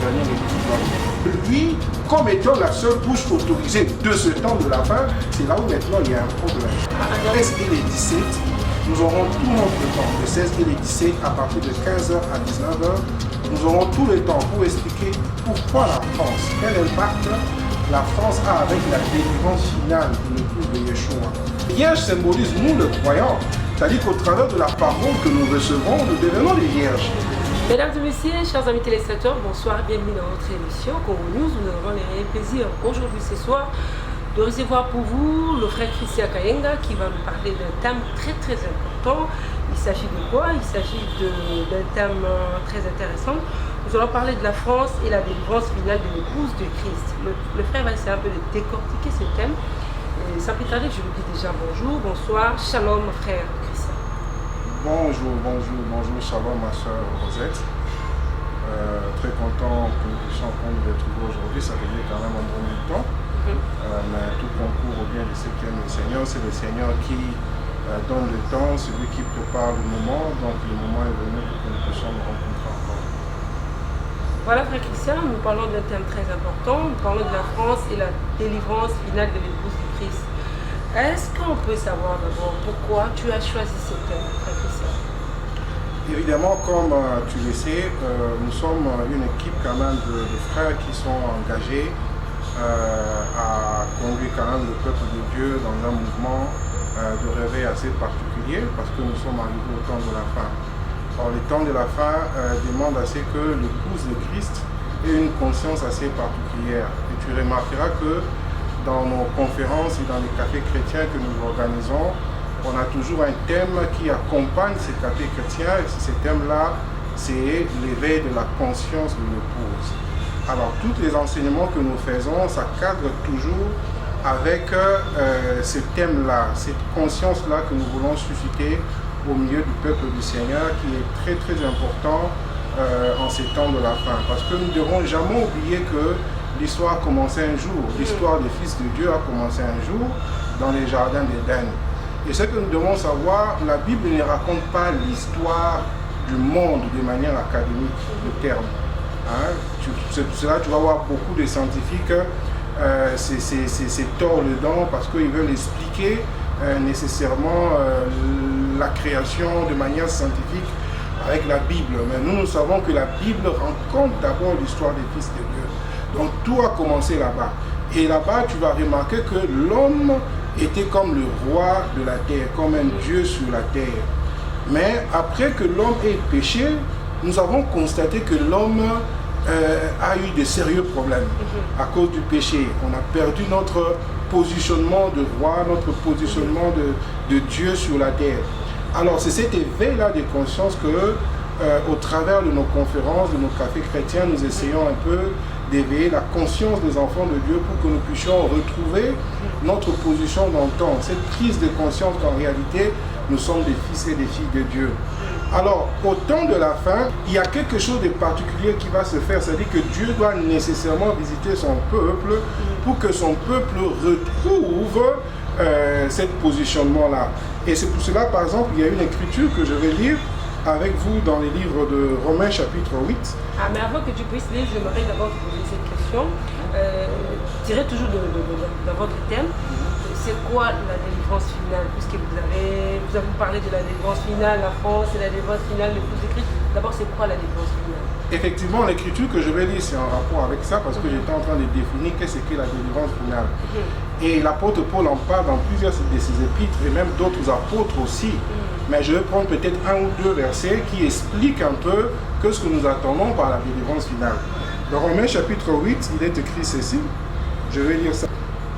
dernière édition. Lui, comme étant la seule bouche autorisée de ce temps de la fin, c'est là où maintenant il y a un problème. À 16 et les 17, nous aurons tout notre temps, de 16 et les 17 à partir de 15h à 19h. Nous aurons tout le temps pour expliquer pourquoi la France, quel impact la France a avec la délivrance finale de l'épouse de Yeshua. La Vierge symbolise nous le croyant, c'est-à-dire qu'au travers de la parole que nous recevons, nous devenons des vierges. Mesdames et messieurs, chers amis téléspectateurs, bonsoir et bienvenue dans notre émission Congo News. Nous avons le réel plaisir aujourd'hui ce soir de recevoir pour vous le frère Christian Kayenga qui va nous parler d'un thème très important. Il s'agit de quoi? Il s'agit d'un thème très intéressant. Nous allons parler de la France et la délivrance finale de l'épouse de Christ. Le frère va essayer un peu de décortiquer ce thème. Et sans plus tarder, je vous dis déjà bonjour, bonsoir, shalom frère Christian. Bonjour, shalom ma soeur Rosette. Très content que nous puissions nous retrouver aujourd'hui, ça faisait quand même un bon bout de temps. Mais tout concourt au bien de ceux qui aiment le Seigneur, c'est le Seigneur qui donne le temps, celui qui prépare le moment, donc le moment est venu pour que nous puissions nous rencontrer encore. Voilà frère Christian, nous parlons d'un thème très important, nous parlons de la France et la délivrance finale de l'épouse de Christ. Est-ce qu'on peut savoir d'abord pourquoi tu as choisi ce thème, frère Christian? Évidemment, comme tu le sais, nous sommes une équipe quand même de frères qui sont engagés à conduire quand même le peuple de Dieu dans un mouvement de réveil assez particulier parce que nous sommes arrivés au temps de la fin. Or, le temps de la fin demande assez que l'épouse de Christ ait une conscience assez particulière. Et tu remarqueras que dans nos conférences et dans les cafés chrétiens que nous organisons, on a toujours un thème qui accompagne ces cafés chrétiens et ce thème-là, c'est l'éveil de la conscience de l'épouse. Alors, tous les enseignements que nous faisons, ça cadre toujours avec ce thème-là, cette conscience-là que nous voulons susciter au milieu du peuple du Seigneur, qui est très important en ces temps de la fin. Parce que nous ne devrons jamais oublier que l'histoire a commencé un jour, l'histoire des fils de Dieu a commencé un jour dans les jardins d'Éden. Et ce que nous devons savoir, la Bible ne raconte pas l'histoire du monde de manière académique, de terme. C'est pour cela que tu vas voir beaucoup de scientifiques c'est tort le dent parce qu'ils veulent expliquer nécessairement la création de manière scientifique avec la Bible. Mais nous savons que la Bible raconte d'abord l'histoire des fils de Dieu. Donc tout a commencé là-bas. Et là-bas, tu vas remarquer que l'homme était comme le roi de la terre, comme un Dieu sur la terre. Mais après que l'homme ait péché, nous avons constaté que l'homme a eu de sérieux problèmes à cause du péché. On a perdu notre positionnement de roi, notre positionnement de Dieu sur la terre. Alors c'est cet éveil-là de conscience que, au travers de nos conférences, de nos cafés chrétiens, nous essayons un peu d'éveiller la conscience des enfants de Dieu pour que nous puissions retrouver notre position dans le temps. Cette prise de conscience qu'en réalité, nous sommes des fils et des filles de Dieu. Alors, au temps de la fin, il y a quelque chose de particulier qui va se faire, c'est-à-dire que Dieu doit nécessairement visiter son peuple pour que son peuple retrouve ce positionnement-là. Et c'est pour cela, par exemple, il y a une écriture que je vais lire avec vous dans les livres de Romains chapitre 8. Ah, mais avant que tu puisses lire, j'aimerais d'abord te poser cette question. Tirez toujours de votre thème. C'est quoi la délivrance finale? Puisque vous avez parlé de la délivrance finale, la France et la délivrance finale, l'épouse de Christ. D'abord, c'est quoi la délivrance finale? Effectivement, l'écriture que je vais lire, c'est en rapport avec ça, parce que j'étais en train de définir qu'est-ce qu'est la délivrance finale. Et l'apôtre Paul en parle dans plusieurs de ses épîtres, et même d'autres apôtres aussi. Mais je vais prendre peut-être un ou deux versets qui expliquent un peu ce que nous attendons par la délivrance finale. Dans Romains chapitre 8, il est écrit ceci. Je vais lire ça.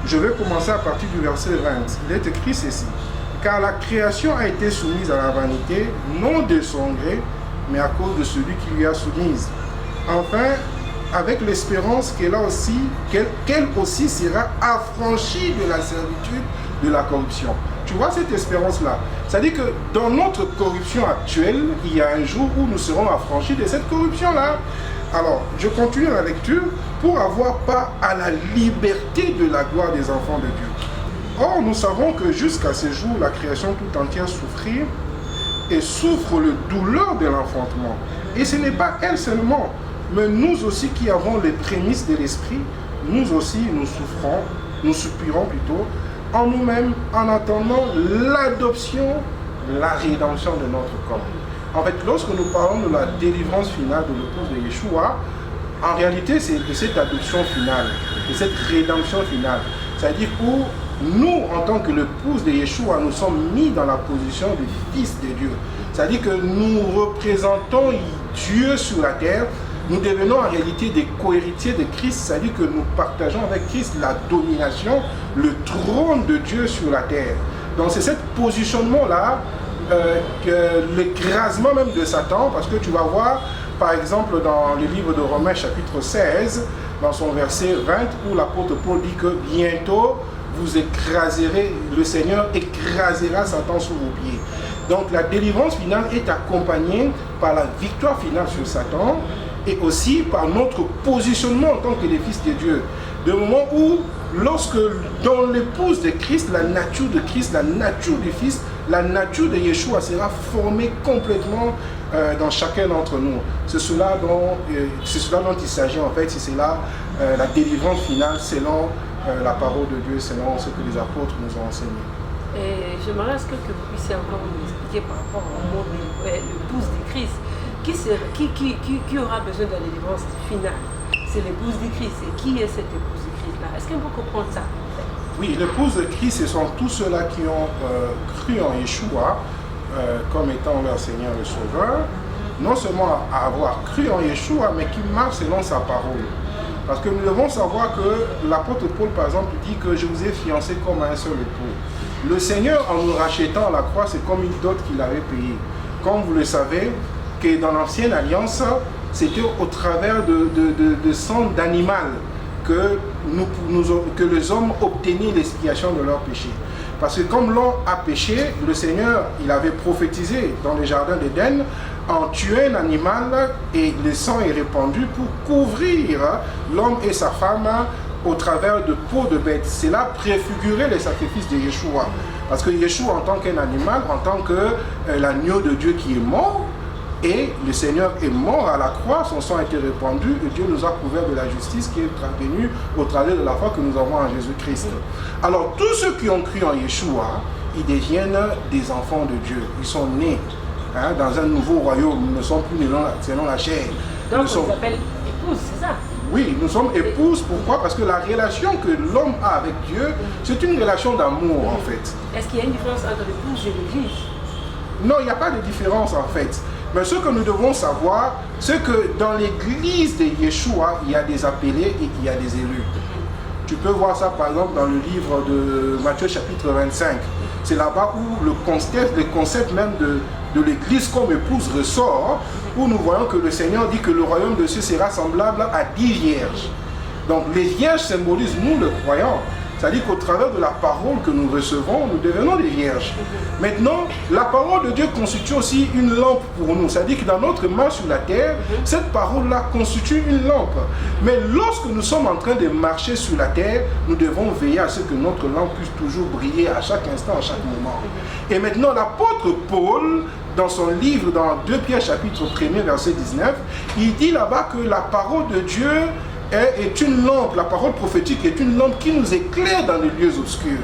Je vais commencer à partir du verset 20. Il est écrit ceci. Car la création a été soumise à la vanité, non de son gré, mais à cause de celui qui lui a soumise. Enfin, avec l'espérance qu'elle aussi sera affranchie de la servitude de la corruption. Tu vois cette espérance-là? C'est-à-dire que dans notre corruption actuelle, il y a un jour où nous serons affranchis de cette corruption-là. Alors, je continue la lecture pour avoir part à la liberté de la gloire des enfants de Dieu. Or, nous savons que jusqu'à ce jour, la création tout entière souffrit et souffre le douleur de l'enfantement. Et ce n'est pas elle seulement, Mais nous aussi qui avons les prémices de l'esprit, nous aussi nous souffrons, nous soupirons plutôt, en nous-mêmes, en attendant l'adoption, la rédemption de notre corps. En fait, lorsque nous parlons de la délivrance finale de l'épouse de Yeshua, en réalité, c'est de cette adoption finale, de cette rédemption finale. C'est-à-dire où nous, en tant que l'épouse de Yeshua, nous sommes mis dans la position de fils de Dieu. C'est-à-dire que nous représentons Dieu sur la terre. Nous devenons en réalité des co-héritiers de Christ, c'est-à-dire que nous partageons avec Christ la domination, le trône de Dieu sur la terre. Donc c'est ce positionnement-là, l'écrasement même de Satan, parce que tu vas voir, par exemple, dans le livre de Romains chapitre 16, dans son verset 20, où l'apôtre Paul dit que bientôt vous écraserez, le Seigneur écrasera Satan sous vos pieds. Donc la délivrance finale est accompagnée par la victoire finale sur Satan, et aussi par notre positionnement en tant que les fils de Dieu. De moment où, lorsque dans l'épouse de Christ, la nature de Christ, la nature du Fils, la nature de Yeshua sera formée complètement dans chacun d'entre nous. C'est cela dont il s'agit en fait, c'est cela la délivrance finale selon la parole de Dieu, selon ce que les apôtres nous ont enseigné. Et j'aimerais à ce que vous puissiez encore nous expliquer par rapport au mot l'épouse de Christ. Qui aura besoin de la délivrance finale? C'est l'épouse de Christ. Et qui est cette épouse de Christ-là? Est-ce qu'on peut comprendre ça? Oui, l'épouse de Christ, ce sont tous ceux-là qui ont cru en Yeshua comme étant leur Seigneur et Sauveur. Non seulement à avoir cru en Yeshua, mais qui marchent selon sa parole. Parce que nous devons savoir que l'apôtre Paul, par exemple, dit que je vous ai fiancé comme un seul époux. Le Seigneur, en nous rachetant à la croix, c'est comme une dot qu'il avait payée. Comme vous le savez, que dans l'ancienne alliance, c'était au travers de sang d'animal que les hommes obtenaient l'expiation de leurs péchés. Parce que comme l'homme a péché, le Seigneur, il avait prophétisé dans le jardin d'Éden, en tuant un animal et le sang est répandu pour couvrir l'homme et sa femme au travers de peaux de bêtes. Cela préfigurait les sacrifices de Yeshua. Parce que Yeshua, en tant qu'un animal, en tant que l'agneau de Dieu qui est mort, et le Seigneur est mort à la croix, son sang a été répandu et Dieu nous a couvert de la justice qui est venue au travers de la foi que nous avons en Jésus-Christ. Alors tous ceux qui ont cru en Yeshua, ils deviennent des enfants de Dieu. Ils sont nés dans un nouveau royaume. Ils ne sont plus nés selon la chair. Donc on s'appelle épouse, c'est ça? Oui, nous sommes épouses. Pourquoi? Parce que la relation que l'homme a avec Dieu, c'est une relation d'amour en fait. Est-ce qu'il y a une différence entre l'épouse et l'église? Non, il n'y a pas de différence en fait. Mais ce que nous devons savoir, c'est que dans l'église de Yeshua, il y a des appelés et il y a des élus. Tu peux voir ça par exemple dans le livre de Matthieu chapitre 25. C'est là-bas où le concept même de l'église comme épouse ressort, où nous voyons que le Seigneur dit que le royaume de Dieu sera semblable à 10 vierges. Donc les vierges symbolisent nous le croyant. C'est-à-dire qu'au travers de la parole que nous recevons, nous devenons des vierges. Maintenant, la parole de Dieu constitue aussi une lampe pour nous. C'est-à-dire que dans notre marche sur la terre, cette parole-là constitue une lampe. Mais lorsque nous sommes en train de marcher sur la terre, nous devons veiller à ce que notre lampe puisse toujours briller à chaque instant, à chaque moment. Et maintenant, l'apôtre Paul, dans son livre, dans 2 Pierre chapitre 1er, verset 19, il dit là-bas que la parole de Dieu est une lampe, la parole prophétique est une lampe qui nous éclaire dans les lieux obscurs.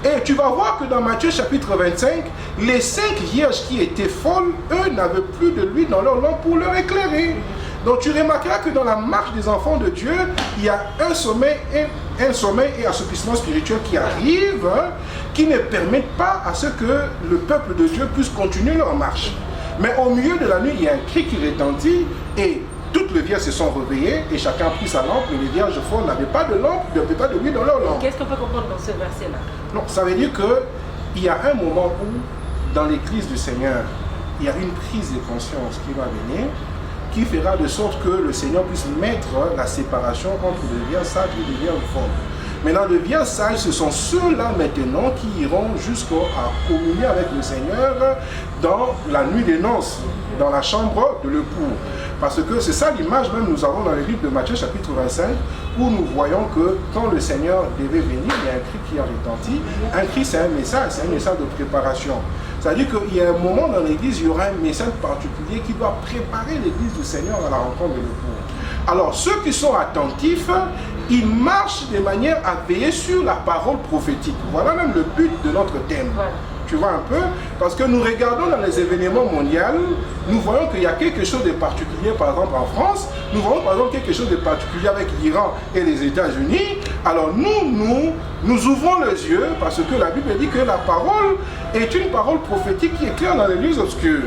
Et tu vas voir que dans Matthieu chapitre 25, les 5 vierges qui étaient folles, eux n'avaient plus de l'huile dans leur lampe pour leur éclairer. Donc tu remarqueras que dans la marche des enfants de Dieu, il y a un sommeil et assoupissement spirituel qui arrivent, qui ne permettent pas à ce que le peuple de Dieu puisse continuer leur marche. Mais au milieu de la nuit, il y a un cri qui retentit et toutes les vierges se sont réveillées et chacun a pris sa lampe, mais les vierges folles n'avaient pas de lampe, n'avaient pas de l'huile dans leur lampe. Qu'est-ce qu'on peut comprendre dans ce verset-là? Non, ça veut dire qu'il y a un moment où, dans l'église du Seigneur, il y a une prise de conscience qui va venir, qui fera de sorte que le Seigneur puisse mettre la séparation entre les vierges sages et les vierges folles. Maintenant, les vierges sages, ce sont ceux-là maintenant qui iront jusqu'à communier avec le Seigneur dans la nuit des noces, dans la chambre de l'époux. Parce que c'est ça l'image même nous avons dans le livre de Matthieu chapitre 25, où nous voyons que quand le Seigneur devait venir, il y a un cri qui a retenti. Un cri, c'est un message de préparation. C'est-à-dire qu'il y a un moment dans l'église, il y aura un message particulier qui doit préparer l'église du Seigneur à la rencontre de l'époux. Alors ceux qui sont attentifs, ils marchent de manière à veiller sur la parole prophétique. Voilà même le but de notre thème. Voilà. Tu vois un peu? Parce que nous regardons dans les événements mondiaux, nous voyons qu'il y a quelque chose de particulier, par exemple en France, nous voyons par exemple quelque chose de particulier avec l'Iran et les États-Unis. Alors nous ouvrons les yeux parce que la Bible dit que la parole est une parole prophétique qui éclaire dans les lieux obscurs.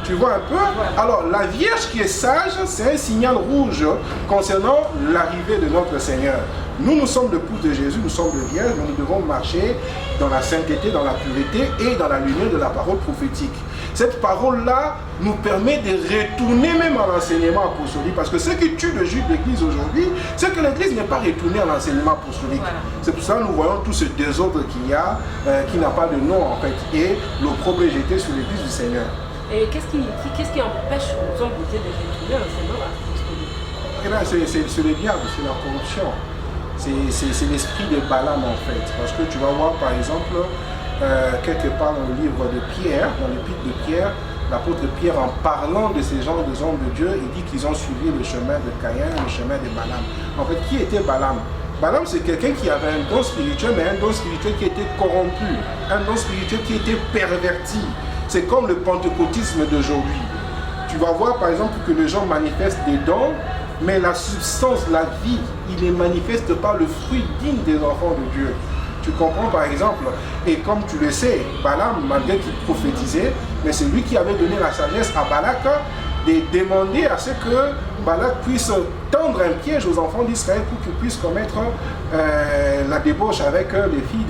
Tu vois un peu? Alors la Vierge qui est sage, c'est un signal rouge concernant l'arrivée de notre Seigneur. Nous sommes l'épouse de Jésus, nous sommes des vierges, mais nous devons marcher dans la sainteté, dans la pureté et dans la lumière de la parole prophétique. Cette parole-là nous permet de retourner même à l'enseignement apostolique, parce que ce qui tue le juif de l'Église aujourd'hui, c'est que l'Église n'est pas retournée à l'enseignement apostolique. Voilà. C'est pour ça que nous voyons tout ce désordre qu'il y a, qui n'a pas de nom en fait, et l'opprobre est jeté sur l'Église du Seigneur. Et qu'est-ce qui empêche aux hommes de retourner à l'enseignement apostolique? Eh bien, c'est le diable, c'est la corruption. C'est l'esprit de Balaam en fait, parce que tu vas voir par exemple quelque part dans le livre de Pierre, dans l'épître de Pierre, l'apôtre Pierre en parlant de ces gens, des hommes de Dieu, il dit qu'ils ont suivi le chemin de Caïn, le chemin de Balaam. En fait, qui était Balaam? Balaam, c'est quelqu'un qui avait un don spirituel, mais un don spirituel qui était corrompu, un don spirituel qui était perverti. C'est comme le pentecôtisme d'aujourd'hui. Tu vas voir par exemple que les gens manifestent des dons, mais la substance, la vie, il ne manifeste pas le fruit digne des enfants de Dieu. Tu comprends par exemple, et comme tu le sais, Balaam, malgré qu'il prophétisait, mais c'est lui qui avait donné la sagesse à Balak de demander à ce que Balak puisse tendre un piège aux enfants d'Israël pour qu'ils puissent commettre la débauche avec les filles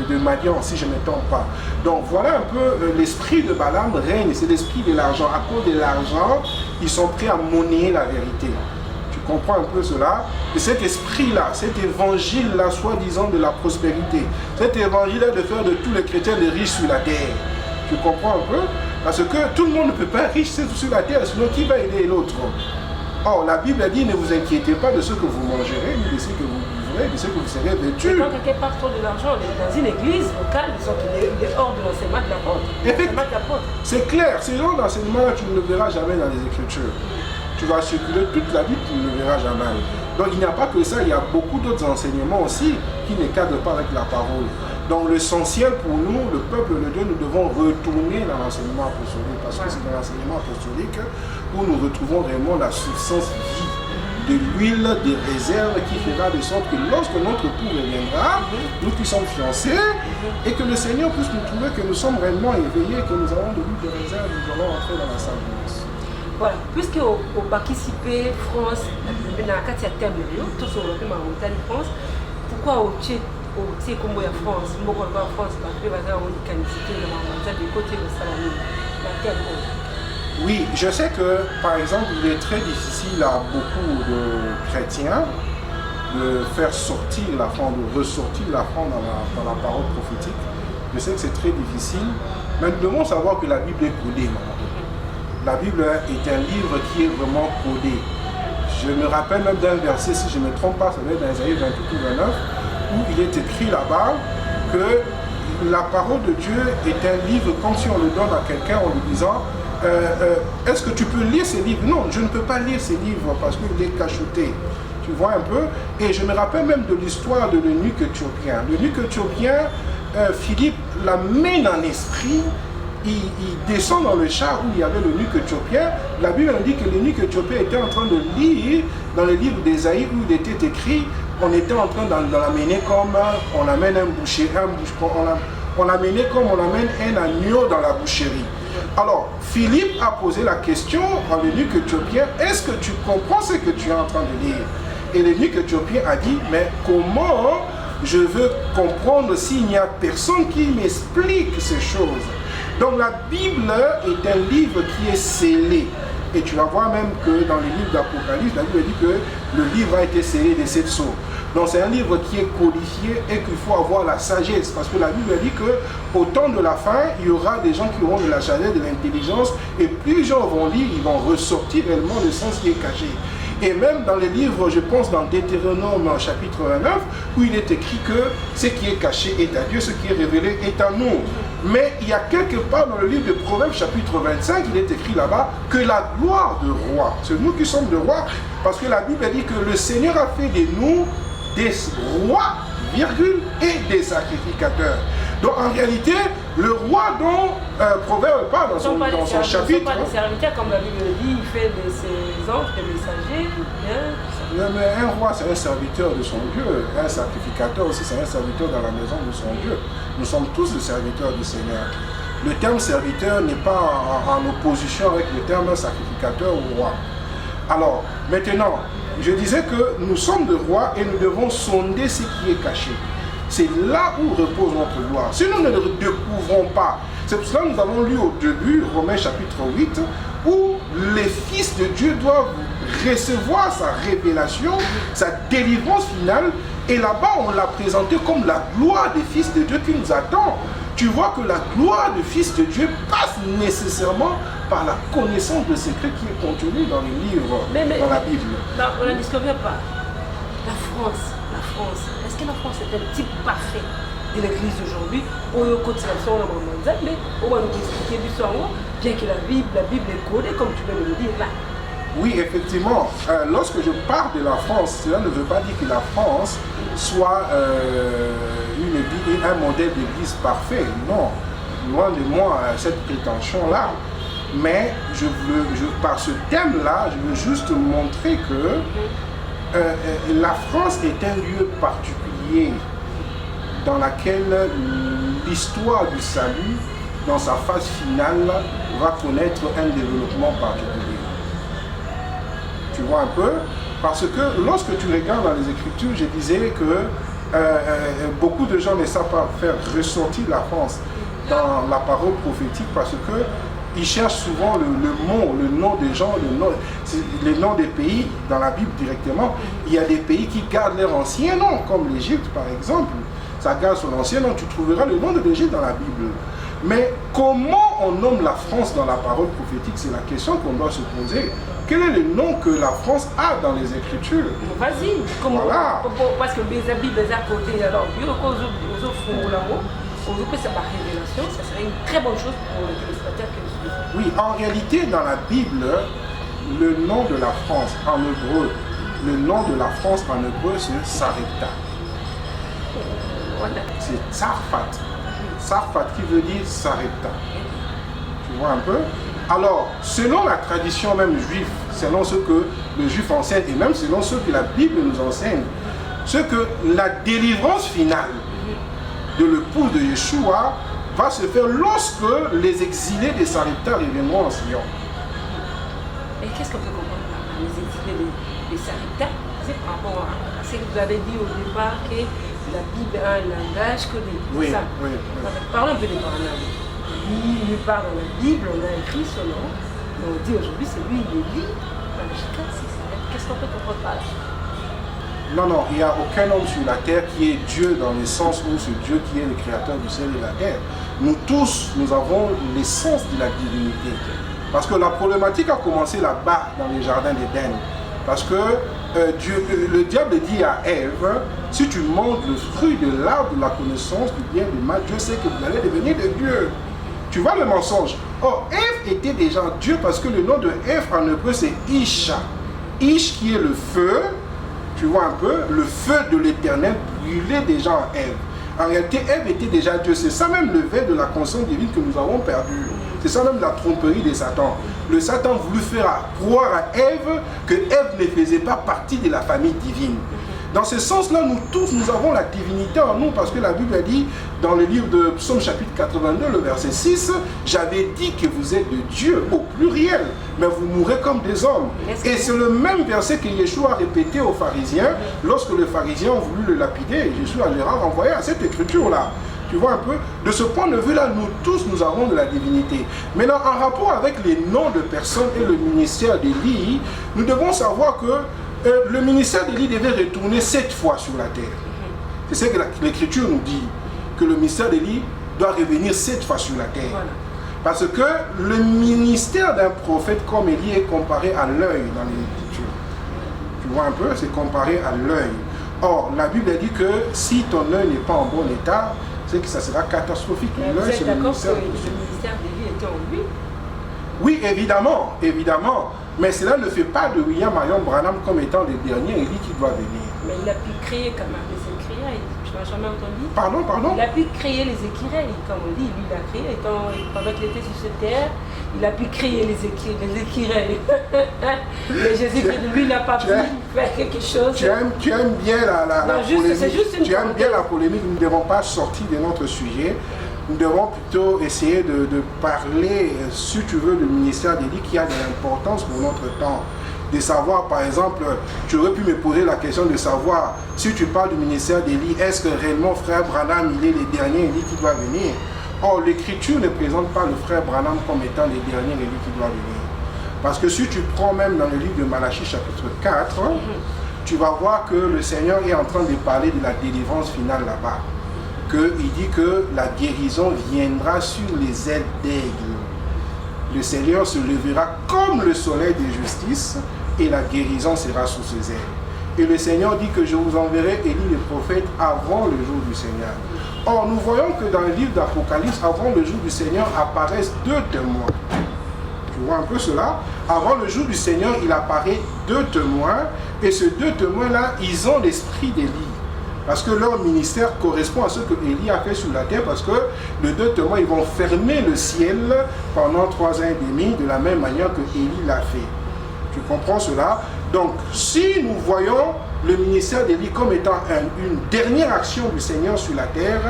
de Madian, si je ne me trompe pas. Donc voilà un peu l'esprit de Balaam règne, c'est l'esprit de l'argent. À cause de l'argent, ils sont prêts à monnayer la vérité. Tu comprends un peu cela? Et cet esprit-là, cet évangile-là, soi-disant de la prospérité, cet évangile-là de faire de tous les chrétiens des riches sur la terre. Tu comprends un peu? Parce que tout le monde ne peut pas être riche sur la terre, sinon qui va aider l'autre? Or, la Bible a dit, ne vous inquiétez pas de ce que vous mangerez, ni de ce que vous vivrez, de ce que vous serez vêtus. Quand quelqu'un part trop de l'argent dans une église locale, ils sont hors de l'enseignement de l'apôtre. C'est clair, ces genres d'enseignement-là, tu ne le verras jamais dans les Écritures. Tu vas circuler toute la vie, tu ne le verras jamais. Donc il n'y a pas que ça, il y a beaucoup d'autres enseignements aussi qui ne cadrent pas avec la parole. Donc l'essentiel pour nous, le peuple de Dieu, nous devons retourner dans l'enseignement apostolique, parce que c'est dans l'enseignement apostolique où nous retrouvons vraiment la substance vie, de l'huile, des réserves qui fera de sorte que lorsque notre époux reviendra, nous puissions fiancer et que le Seigneur puisse nous trouver que nous sommes réellement éveillés, que nous avons de l'huile de réserve, nous allons entrer dans la salle de messe. Voilà, puisque au participer France, dans la carte de thème, tout sur le thème en France, pourquoi au Tché comme en France, beaucoup en France, parce que vous avez une qualité de côté de Salamine, la thème. Oui, je sais que, par exemple, il est très difficile à beaucoup de chrétiens de faire sortir la foi, de ressortir la foi dans la parole prophétique. Je sais que c'est très difficile, mais nous devons savoir que la Bible est codée. La Bible est un livre qui est vraiment codé. Je me rappelle même d'un verset, si je ne me trompe pas, ça doit être dans Isaïe 28 ou 29, où il est écrit là-bas que la parole de Dieu est un livre comme si on le donne à quelqu'un en lui disant est-ce que tu peux lire ces livres? Non, je ne peux pas lire ces livres parce qu'il est cacheté. Tu vois un peu? Et je me rappelle même de l'histoire de l'eunuque éthiopien. L'eunuque éthiopien, Philippe l'amène en esprit. Il descend dans le char où il y avait l'eunuque éthiopien. La Bible dit que l'eunuque éthiopien était en train de lire dans le livre d'Ésaïe où il était écrit, on était en train de l'amener comme on amène un boucher, on l'amenait comme on amène un agneau dans la boucherie. Alors, Philippe a posé la question à l'eunuque éthiopien, est-ce que tu comprends ce que tu es en train de lire? Et l'eunuque éthiopien a dit, mais comment je veux comprendre s'il n'y a personne qui m'explique ces choses? Donc la Bible est un livre qui est scellé. Et tu vas voir même que dans les livres d'Apocalypse, la Bible dit que le livre a été scellé de 7 sceaux. Donc c'est un livre qui est codifié et qu'il faut avoir la sagesse. Parce que la Bible dit qu'au temps de la fin, il y aura des gens qui auront de la sagesse, de l'intelligence. Et plus les gens vont lire, ils vont ressortir réellement le sens qui est caché. Et même dans les livres, je pense dans Deutéronome chapitre 29, où il est écrit que ce qui est caché est à Dieu, ce qui est révélé est à nous. Mais il y a quelque part dans le livre de Proverbes chapitre 25, il est écrit là-bas que la gloire de roi, c'est nous qui sommes de rois, parce que la Bible dit que le Seigneur a fait de nous des rois, virgule, et des sacrificateurs. Donc en réalité, le roi dont Proverbe parle dans son chapitre... Ne sont pas des serviteurs, comme la Bible dit, il fait de ses anges des messagers. Mais un roi, c'est un serviteur de son Dieu. Un sacrificateur aussi, c'est un serviteur dans la maison de son Dieu. Nous sommes tous des serviteurs du Seigneur. Le terme serviteur n'est pas en opposition avec le terme sacrificateur ou roi. Alors, maintenant, je disais que nous sommes de rois et nous devons sonder ce qui est caché. C'est là où repose notre gloire. Si nous ne le découvrons pas, c'est pour cela que nous avons lu au début, Romains chapitre 8, où les fils de Dieu doivent recevoir sa révélation, sa délivrance finale, et là-bas on l'a présenté comme la gloire des fils de Dieu qui nous attend. Tu vois que la gloire des fils de Dieu passe nécessairement par la connaissance de secret qui est contenu dans les livres, dans la Bible. Non, on ne discute pas. La France, est-ce que la France est un type parfait de l'église d'aujourd'hui? Au cotisation, mais on va nous expliquer l'histoire, bien que la Bible est codée, comme tu viens de le dire là. Oui, effectivement. Lorsque je parle de la France, cela ne veut pas dire que la France soit un modèle d'église parfait. Non, loin de moi cette prétention-là. Mais par ce thème-là, je veux juste montrer que la France est un lieu particulier dans lequel l'histoire du salut, dans sa phase finale, va connaître un développement particulier. Tu vois un peu? Parce que lorsque tu regardes dans les Écritures, je disais que beaucoup de gens ne savent pas faire ressortir la France dans la parole prophétique parce que ils cherchent souvent le nom des gens, les noms des pays dans la Bible directement. Il y a des pays qui gardent leur ancien nom, comme l'Égypte par exemple. Ça garde son ancien nom, tu trouveras le nom de l'Égypte dans la Bible. Mais comment on nomme la France dans la parole prophétique? C'est la question qu'on doit se poser. Quel est le nom que la France a dans les Écritures? Vas-y, voilà. Parce que les habits des à côté, alors, aux que c'est par révélation, ça serait une très bonne chose pour les téléspectateurs que nous suivons. Oui, en réalité, dans la Bible, le nom de la France en hébreu, c'est Sarepta. Voilà. C'est Sarfat. Sarfat qui veut dire Sarepta. Tu vois un peu? Alors, selon la tradition même juive, selon ce que le juif enseigne, et même selon ce que la Bible nous enseigne, c'est que la délivrance finale de l'épouse de Yeshua va se faire lorsque les exilés de Sarepta reviendront en Sion. Et qu'est-ce qu'on peut comprendre par les exilés de Sarepta? C'est par rapport à ce que vous avez dit au départ que la Bible a un langage que des... Oui, ça. Oui. Parlons un peu des parallèles. Nulle part dans la Bible, on a écrit son nom, mais on dit aujourd'hui c'est lui, il est dit. Qu'est-ce qu'on peut comprendre par là? Non, il n'y a aucun homme sur la terre qui est Dieu dans le sens où c'est Dieu qui est le créateur du ciel et de la terre. Nous tous, nous avons l'essence de la divinité. Parce que la problématique a commencé là-bas, dans les jardins d'Éden. Parce que le diable dit à Ève, si tu manges le fruit de l'arbre de la connaissance du bien et du mal, Dieu sait que vous allez devenir des dieux. Tu vois le mensonge. Or, Ève était déjà Dieu parce que le nom de Ève en hébreu c'est Isha. Ish qui est le feu, tu vois un peu, le feu de l'éternel brûlait déjà en Ève. En réalité, Ève était déjà Dieu. C'est ça même le verre de la conscience divine que nous avons perdu. C'est ça même la tromperie de Satan. Le Satan voulut faire croire à Ève que Ève ne faisait pas partie de la famille divine. Dans ce sens-là, nous tous, nous avons la divinité en nous, parce que la Bible a dit, dans le livre de Psaume chapitre 82, le verset 6, « J'avais dit que vous êtes de Dieu, au pluriel, mais vous mourrez comme des hommes. » Et c'est le même verset que Yeshua a répété aux pharisiens, lorsque les pharisiens ont voulu le lapider, Yeshua leur a renvoyé à cette écriture-là. Tu vois un peu? De ce point de vue-là, nous tous, nous avons de la divinité. Maintenant, en rapport avec les noms de personnes et le ministère d'Élie, nous devons savoir que le ministère d'Élie devait retourner 7 fois sur la terre. C'est ce que l'Écriture nous dit, que le ministère d'Élie doit revenir 7 fois sur la terre. Voilà. Parce que le ministère d'un prophète comme Élie est comparé à l'œil dans les Écritures. Tu vois un peu? C'est comparé à l'œil. Or, la Bible dit que si ton œil n'est pas en bon état, c'est que ça sera catastrophique. Vous êtes d'accord que le ministère d'Élie était en lui? Oui, évidemment, évidemment. Mais cela ne fait pas de William Marion Branham comme étant le dernier Élie qui doit venir. Mais il a pu créer quand même les écrirailles. Tu n'as jamais entendu? Pardon? Il a pu créer les écrirailles, comme on dit. Lui, il a créé. Pendant qu'il était sur cette terre, il a pu créer les écrirailles. Mais Jésus-Christ, lui, il n'a pas pu faire quelque chose. Tu aimes bien la polémique. C'est juste une aimes bien la polémique. Nous ne devons pas sortir de notre sujet. Nous devons plutôt essayer de parler, si tu veux, du ministère d'Élie qui a de l'importance pour notre temps. De savoir, par exemple, tu aurais pu me poser la question de savoir, si tu parles du ministère d'Élie, est-ce que réellement frère Branham, il est le dernier Élie qui doit venir? Or, l'Écriture ne présente pas le frère Branham comme étant le dernier Élie qui doit venir. Parce que si tu prends même dans le livre de Malachie chapitre 4, tu vas voir que le Seigneur est en train de parler de la délivrance finale là-bas. Il dit que la guérison viendra sur les ailes d'aigle. Le Seigneur se lèvera comme le soleil de justice et la guérison sera sous ses ailes. Et le Seigneur dit que je vous enverrai Élie le prophète avant le jour du Seigneur. Or, nous voyons que dans le livre d'Apocalypse, avant le jour du Seigneur, apparaissent deux témoins. Tu vois un peu cela? Avant le jour du Seigneur, il apparaît deux témoins. Et ces deux témoins-là, ils ont l'esprit d'Élie. Parce que leur ministère correspond à ce que Élie a fait sur la terre, parce que les deux témoins, ils vont fermer le ciel pendant 3 ans et demi, de la même manière que Élie l'a fait. Tu comprends cela? Donc, si nous voyons le ministère d'Élie comme étant une dernière action du Seigneur sur la terre,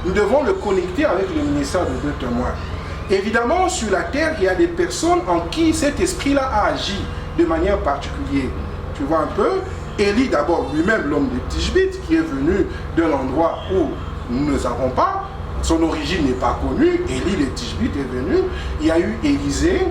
nous devons le connecter avec le ministère de deux témoins. Évidemment, sur la terre, il y a des personnes en qui cet esprit-là a agi de manière particulière. Tu vois un peu? Élie d'abord, lui-même l'homme de Tishbit, qui est venu d'un endroit où nous ne savons pas, son origine n'est pas connue. Élie de Tishbit est venu. Il y a eu Élisée,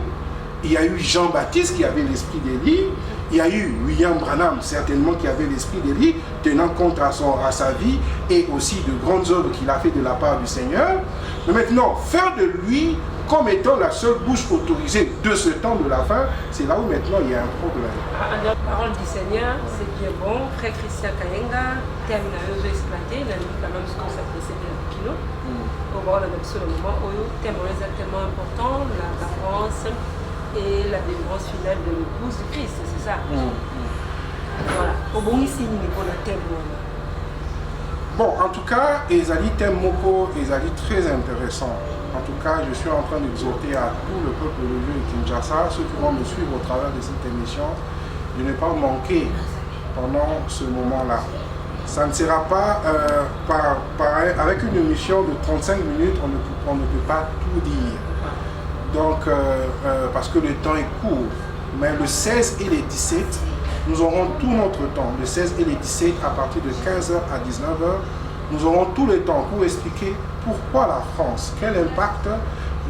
il y a eu Jean-Baptiste qui avait l'esprit d'Élie, il y a eu William Branham certainement qui avait l'esprit d'Élie, tenant compte à sa vie et aussi de grandes œuvres qu'il a fait de la part du Seigneur. Mais maintenant, faire de lui comme étant la seule bouche autorisée de ce temps de la fin, c'est là où maintenant il y a un problème. La parole du Seigneur, c'est bien bon. Frère Christian Kayenga, termine à eux exploiter, il a dit quand même ce qu'on s'est précédé à Kino. Au moment où thème tellement important, la France et la délivrance finale de l'épouse du Christ, c'est ça. Voilà. Au bon ici, il est pour le thème. Bon, en tout cas, Ezali thème moko, Ezali très intéressant. En tout cas, je suis en train d'exhorter à tout le peuple de Dieu de Kinshasa, ceux qui vont me suivre au travers de cette émission, de ne pas manquer pendant ce moment-là. Ça ne sera pas avec une émission de 35 minutes, on ne peut pas tout dire. Donc, parce que le temps est court. Mais le 16 et les 17, nous aurons tout notre temps. Le 16 et les 17, à partir de 15h à 19h, nous aurons tout le temps pour expliquer pourquoi la France, quel impact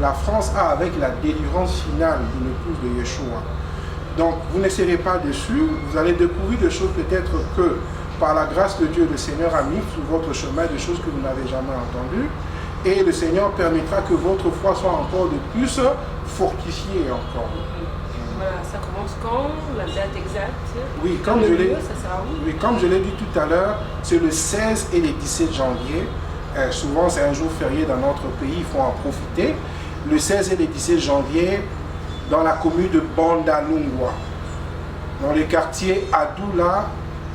la France a avec la délivrance finale de l'épouse de Yeshua. Donc, vous ne serez pas déçus, vous allez découvrir des choses peut-être que, par la grâce de Dieu, le Seigneur a mis sur votre chemin des choses que vous n'avez jamais entendues. Et le Seigneur permettra que votre foi soit encore de plus fortifiée encore. Voilà, ça commence quand? La date exacte? Oui, comme je l'ai dit tout à l'heure, c'est le 16 et le 17 janvier. Souvent, c'est un jour férié dans notre pays, il faut en profiter. Le 16 et le 17 janvier, dans la commune de Bandalungwa, dans le quartier Adoula,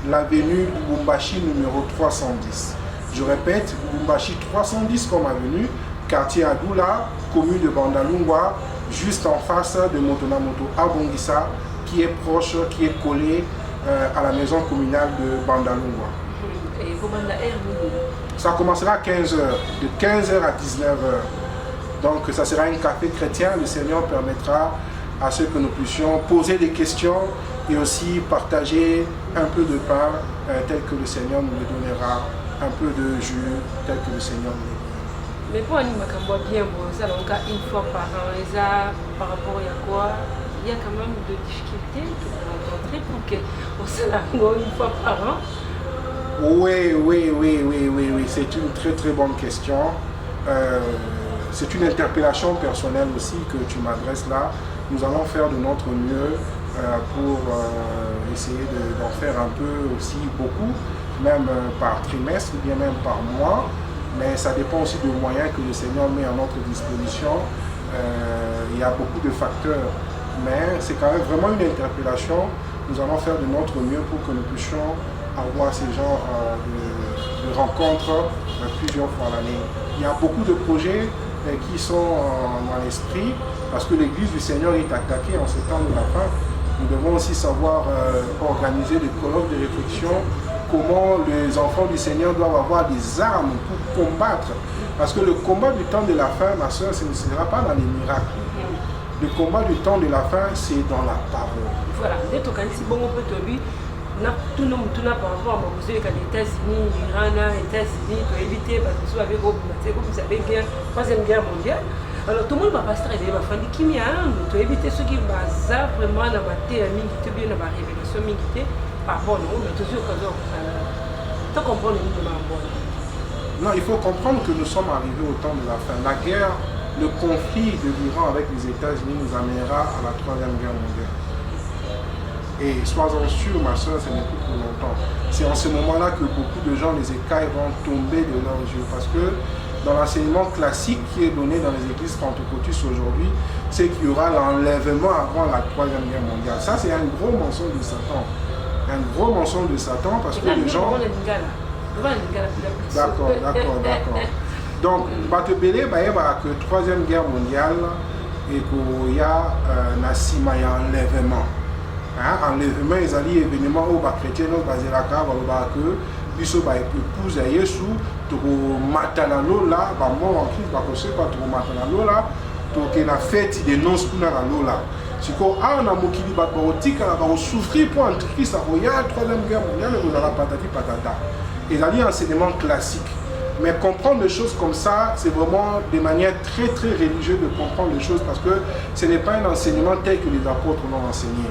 l'avenue Lubumbashi numéro 310. Je répète, Lubumbashi 310 comme avenue, quartier Adoula, commune de Bandalungwa, juste en face de Motonamoto à Bongissa, qui est proche, qui est collé à la maison communale de Bandalungwa. Et comment la ça commencera à 15h, de 15h à 19h. Donc ça sera un café chrétien, le Seigneur permettra à ce que nous puissions poser des questions et aussi partager un peu de pain tel que le Seigneur nous le donnera, un peu de jus tel que le Seigneur nous le donnera. Mais pour animer bien, ça donc une fois par an, et ça, par rapport à quoi, il y a quand même de difficultés que vous rencontrez pour qu'on s'alarme une fois par an. Oui, c'est une très très bonne question. C'est une interpellation personnelle aussi que tu m'adresses là. Nous allons faire de notre mieux pour essayer d'en faire un peu aussi beaucoup, même par trimestre ou bien même par mois. mais ça dépend aussi des moyens que le Seigneur met à notre disposition. Il y a beaucoup de facteurs, mais c'est quand même vraiment une interpellation. Nous allons faire de notre mieux pour que nous puissions avoir ces genres de rencontres plusieurs fois l'année. Il y a beaucoup de projets qui sont dans l'esprit, parce que l'Église du Seigneur est attaquée en ce temps de la fin. Nous devons aussi savoir organiser des colloques de réflexion, comment les enfants du Seigneur doivent avoir des armes pour combattre. Parce que le combat du temps de la fin, ma soeur, ce ne sera pas dans les miracles. Le combat du temps de la fin, c'est dans la parole. Voilà, dès que tu as bon, on peut te dire, tout le monde par rapport à aux États-Unis, l'Iran, les États-Unis, pour éviter, parce que vous savez, comme vous savez bien, Troisième Guerre mondiale. Alors tout le monde va pas se traiter, il va faire des chimiens, tu vas éviter ceux qui vont vraiment dans ma terre, bien dans ma révélation, par rapport à nous, mais toujours quand tu comprends le niveau de ma bonne. Non, il faut comprendre que nous sommes arrivés au temps de la fin. La guerre, le conflit de l'Iran avec les États-Unis nous amènera à la Troisième Guerre mondiale. Et sois-en sûr, ma soeur, ce n'est plus pour longtemps. C'est en ce moment-là que beaucoup de gens, les écailles vont tomber de leurs yeux. Parce que dans l'enseignement classique qui est donné dans les églises pentecôtistes aujourd'hui, c'est qu'il y aura l'enlèvement avant la Troisième Guerre mondiale. Ça, c'est un gros mensonge de Satan. Un gros mensonge de Satan parce que les gens... D'accord. Donc, Batebele, il y a que Troisième Guerre mondiale et qu'il y a un enlèvement. Enlèvement, ils allaient événement où les chrétiens ont basé la cave, que biso ba épouse Yesu to matana lola ba mort en Christ ba kose pas to matana lola to ke na fête de noces kuna na lola siko na mokili ba otika na ba souffrir pour entre Christ a ya troisième guerre mondiale vous allez patati patata. Ils allaient enseignement classique. Mais comprendre les choses comme ça, c'est vraiment de manière très très religieuse de comprendre les choses parce que ce n'est pas un enseignement tel que les apôtres l'ont enseigné.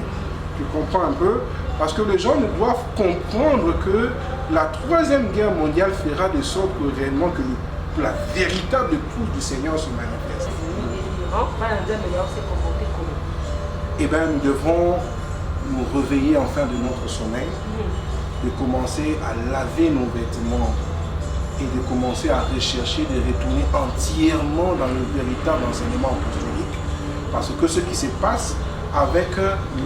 Tu comprends un peu? Parce que les gens doivent comprendre que la Troisième Guerre mondiale fera de sorte que réellement que la véritable épouse du Seigneur se manifeste. Eh bien, nous devrons nous réveiller enfin de notre sommeil, de commencer à laver nos vêtements et de commencer à rechercher, de retourner entièrement dans le véritable enseignement apostolique. Parce que ce qui se passe avec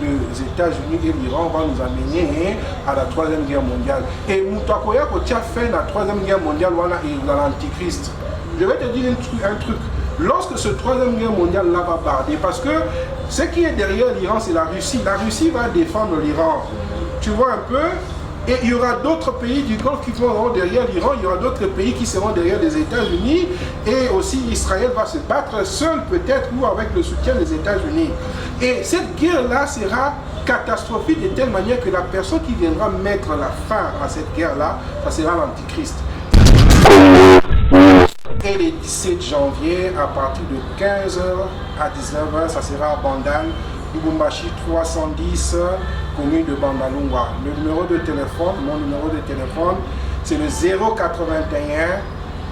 les États-Unis et l'Iran va nous amener à la Troisième Guerre mondiale. Et Moutakoya, quand tu as fait la Troisième Guerre mondiale, voilà, et dans l'Antichrist. Je vais te dire un truc. Lorsque ce Troisième Guerre mondiale là va barder, parce que ce qui est derrière l'Iran, c'est la Russie. La Russie va défendre l'Iran. Tu vois un peu? Et il y aura d'autres pays du Golfe qui seront derrière l'Iran, il y aura d'autres pays qui seront derrière les États-Unis, et aussi Israël va se battre seul peut-être ou avec le soutien des États-Unis. Et cette guerre-là sera catastrophique de telle manière que la personne qui viendra mettre la fin à cette guerre-là, ça sera l'Antichrist. Et le 17 janvier, à partir de 15h à 19h, ça sera à Bandal, Lubumbashi 310, commune de Bandalungwa. Le numéro de téléphone, mon numéro de téléphone, c'est le 081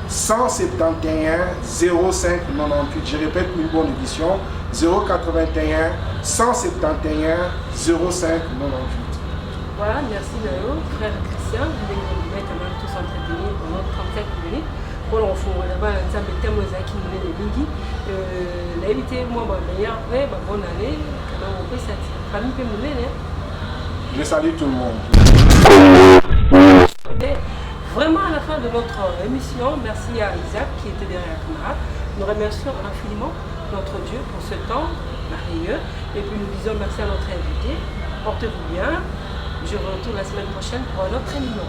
171 05 98. Je répète une bonne édition, 081 171 05 98. Voilà, merci Nayo, frère Christian. Vous venez maintenant tous entretenir pendant 35 minutes. Bon, on faut d'abord un thème qui nous est midi. L'invité, moi, meilleur, bonne année. Comment on peut s'attirer? Famille peut me l'aider. Je salue tout le monde. Et vraiment à la fin de notre émission, merci à Isaac qui était derrière la caméra. Nous remercions infiniment notre Dieu pour ce temps merveilleux. Et puis nous disons merci à notre invité. Portez-vous bien. Je vous retrouve la semaine prochaine pour un autre émission.